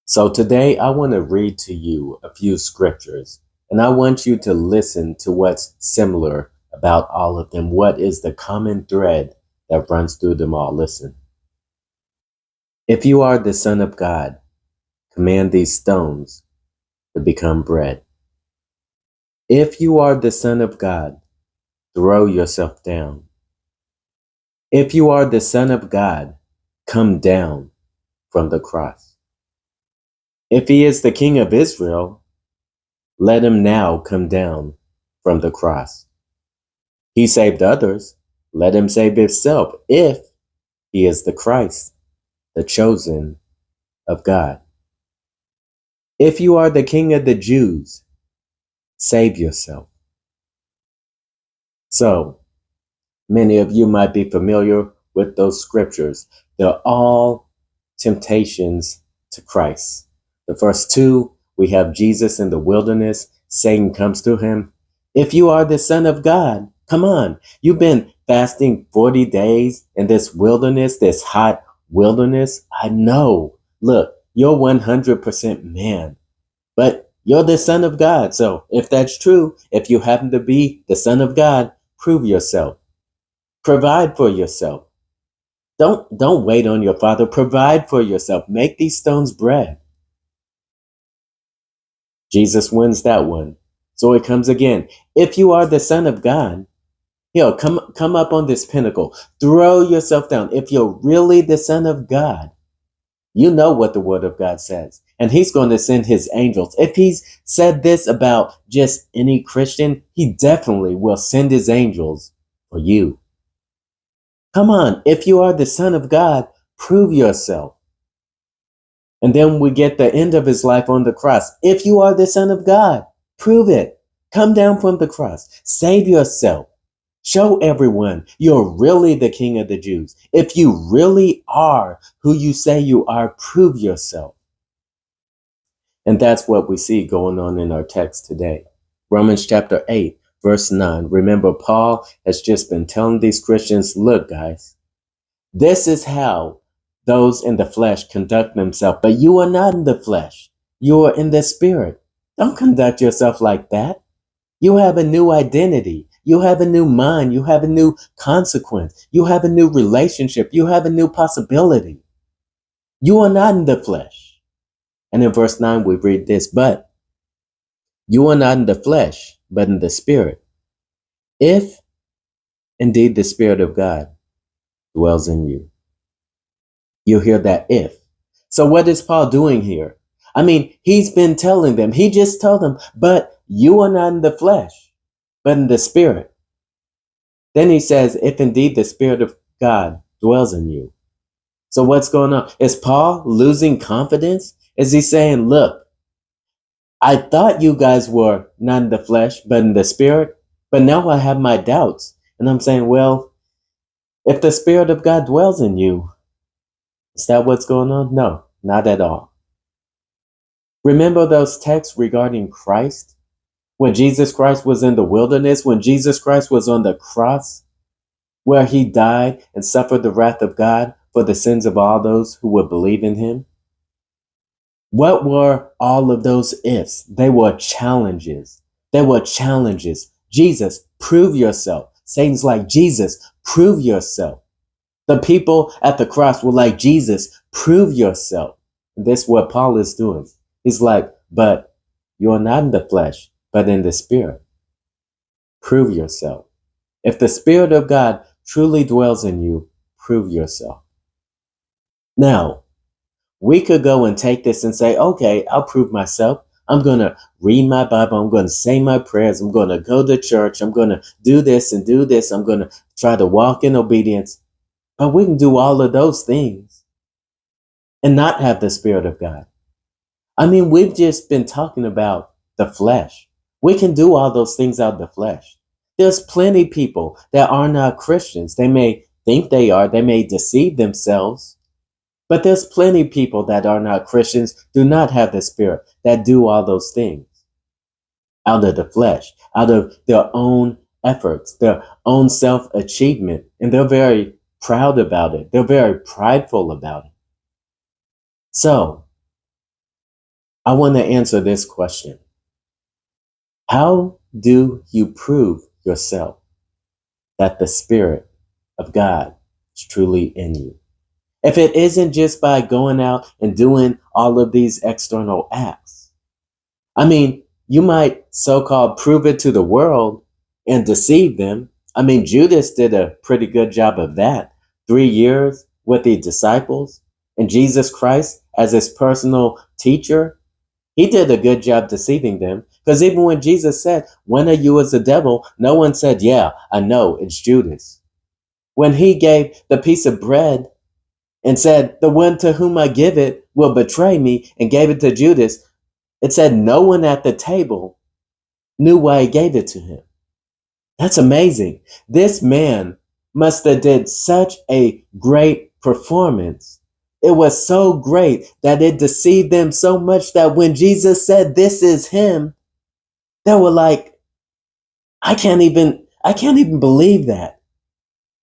So today I want to read to you a few scriptures, and I want you to listen to what's similar about all of them. What is the common thread that runs through them all? Listen. If you are the Son of God, command these stones to become bread. If you are the Son of God, throw yourself down. If you are the Son of God, come down from the cross. If he is the King of Israel, let him now come down from the cross. He saved others. Let him save himself if he is the Christ, the chosen of God. If you are the King of the Jews, save yourself. So many of you might be familiar with those scriptures. They're all temptations to Christ. The first two, we have Jesus in the wilderness. Satan comes to him. If you are the Son of God, come on. You've been fasting 40 days in this wilderness, this hot wilderness. I know. Look, you're 100% man, but you're the Son of God. So if that's true, if you happen to be the Son of God, prove yourself. Provide for yourself. Don't wait on your Father. Provide for yourself. Make these stones bread. Jesus wins that one. So it comes again. If you are the Son of God, come up on this pinnacle. Throw yourself down. If you're really the Son of God, you know what the Word of God says. And he's going to send his angels. If he's said this about just any Christian, he definitely will send his angels for you. Come on. If you are the Son of God, prove yourself. And then we get the end of his life on the cross. If you are the Son of God, prove it. Come down from the cross. Save yourself. Show everyone you're really the King of the Jews. If you really are who you say you are, prove yourself. And that's what we see going on in our text today. Romans chapter 8, verse 9. Remember, Paul has just been telling these Christians, look, guys, this is how those in the flesh conduct themselves. But you are not in the flesh. You are in the spirit. Don't conduct yourself like that. You have a new identity. You have a new mind. You have a new consequence. You have a new relationship. You have a new possibility. You are not in the flesh. And in verse 9, we read this, but you are not in the flesh, but in the spirit. If indeed the Spirit of God dwells in you. You hear that if. So what is Paul doing here? I mean, he's been telling them, he just told them, but you are not in the flesh, but in the spirit. Then he says, if indeed the Spirit of God dwells in you. So what's going on? Is Paul losing confidence? Is he saying, look, I thought you guys were not in the flesh, but in the spirit, but now I have my doubts. And I'm saying, well, if the Spirit of God dwells in you, is that what's going on? No, not at all. Remember those texts regarding Christ? When Jesus Christ was in the wilderness, when Jesus Christ was on the cross, where he died and suffered the wrath of God for the sins of all those who would believe in him? What were all of those ifs? They were challenges. They were challenges. Jesus, prove yourself. Satan's like, Jesus, prove yourself. The people at the cross were like, Jesus, prove yourself. And that's what Paul is doing. He's like, but you're not in the flesh, but in the spirit. Prove yourself. If the Spirit of God truly dwells in you, prove yourself. Now, we could go and take this and say, okay, I'll prove myself. I'm going to read my Bible. I'm going to say my prayers. I'm going to go to church. I'm going to do this and do this. I'm going to try to walk in obedience. But we can do all of those things and not have the Spirit of God. I mean, we've just been talking about the flesh. We can do all those things out of the flesh. There's plenty of people that are not Christians. They may think they are. They may deceive themselves. But there's plenty of people that are not Christians, do not have the Spirit, that do all those things out of the flesh, out of their own efforts, their own self-achievement. And they're very proud about it. They're very prideful about it. So I want to answer this question. How do you prove yourself that the Spirit of God is truly in you? If it isn't just by going out and doing all of these external acts, I mean, you might so-called prove it to the world and deceive them. I mean, Judas did a pretty good job of that. 3 years with the disciples and Jesus Christ as his personal teacher. He did a good job deceiving them. Because even when Jesus said, "When are you as the devil?" no one said, "Yeah, I know, it's Judas." When he gave the piece of bread and said, "The one to whom I give it will betray me," and gave it to Judas, it said no one at the table knew why he gave it to him. That's amazing. This man must have did such a great performance. It was so great that it deceived them so much that when Jesus said, "This is him," they were like, I can't even believe that.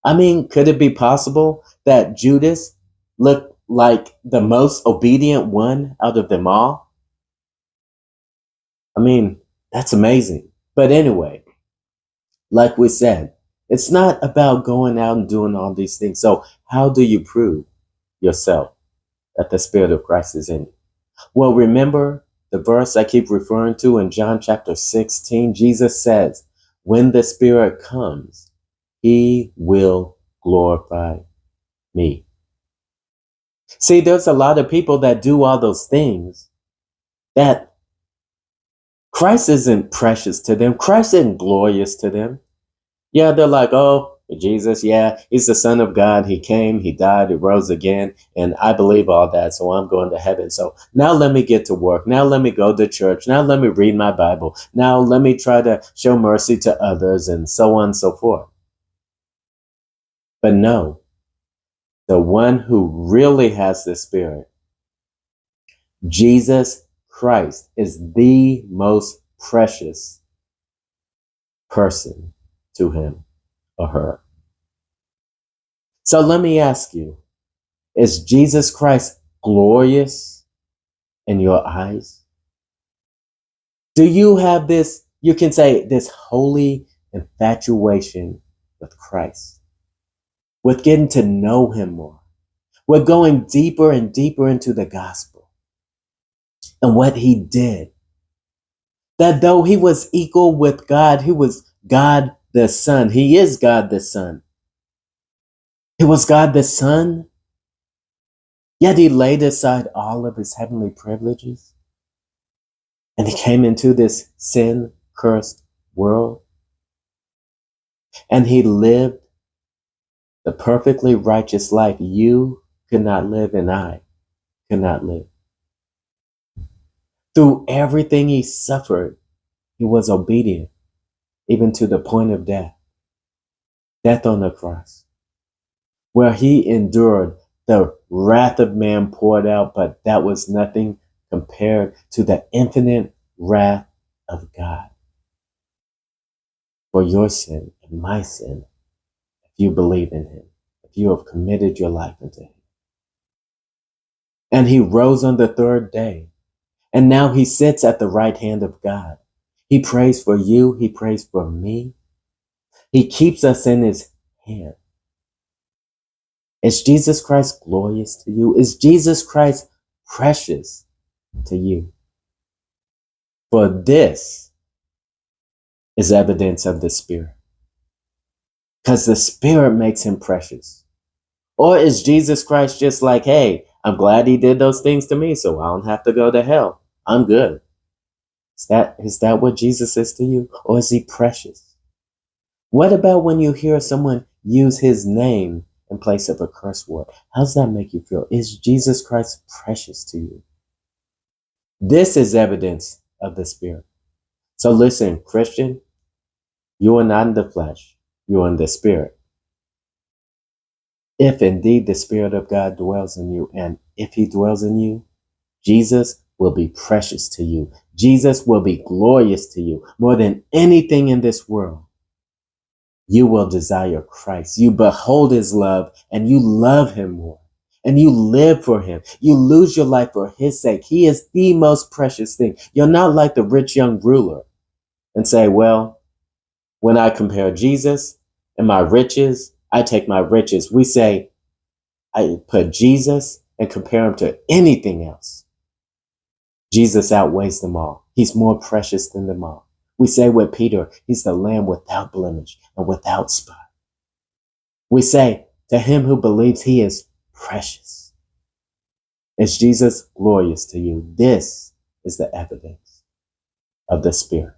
I mean, could it be possible that Judas looked like the most obedient one out of them all? I mean, that's amazing. But anyway, like we said, it's not about going out and doing all these things. So how do you prove yourself that the Spirit of Christ is in you? Well, remember the verse I keep referring to in John chapter 16. Jesus says, when the Spirit comes, he will glorify me. See, there's a lot of people that do all those things that Christ isn't precious to them. Christ isn't glorious to them. Yeah, they're like, "Oh, Jesus, yeah, he's the Son of God. He came, he died, he rose again. And I believe all that. So I'm going to heaven. So now let me get to work. Now let me go to church. Now let me read my Bible. Now let me try to show mercy to others," and so on and so forth. But no, the one who really has the Spirit, Jesus Christ, is the most precious person to him or her. So let me ask you, is Jesus Christ glorious in your eyes? Do you have this, you can say, this holy infatuation with Christ, with getting to know him more, with going deeper and deeper into the gospel and what he did? That though he was equal with God, he was God the Son. He is God the Son. He was God the Son, yet he laid aside all of his heavenly privileges and he came into this sin cursed world and he lived the perfectly righteous life you could not live and I could not live. Through everything he suffered, he was obedient, even to the point of death on the cross, where he endured the wrath of man poured out, but that was nothing compared to the infinite wrath of God for your sin and my sin, if you believe in him, if you have committed your life unto him. And he rose on the third day, and now he sits at the right hand of God. He prays for you. He prays for me. He keeps us in his hand. Is Jesus Christ glorious to you? Is Jesus Christ precious to you? For this is evidence of the Spirit, because the Spirit makes him precious. Or is Jesus Christ just like, "Hey, I'm glad he did those things to me, so I don't have to go to hell. I'm good"? Is that what Jesus is to you? Or is he precious? What about when you hear someone use his name in place of a curse word? How does that make you feel? Is Jesus Christ precious to you? This is evidence of the Spirit. So listen, Christian, you are not in the flesh, you are in the Spirit. If indeed the Spirit of God dwells in you, and if he dwells in you, Jesus will be precious to you. Jesus will be glorious to you more than anything in this world. You will desire Christ. You behold his love and you love him more. and you live for him. You lose your life for his sake. He is the most precious thing. You're not like the rich young ruler and say, well, when I compare Jesus and my riches, I take my riches. We say, I put Jesus and compare him to anything else. Jesus outweighs them all. He's more precious than them all. We say with Peter, he's the lamb without blemish and without spot. We say to him who believes he is precious. Is Jesus glorious to you? This is the evidence of the Spirit.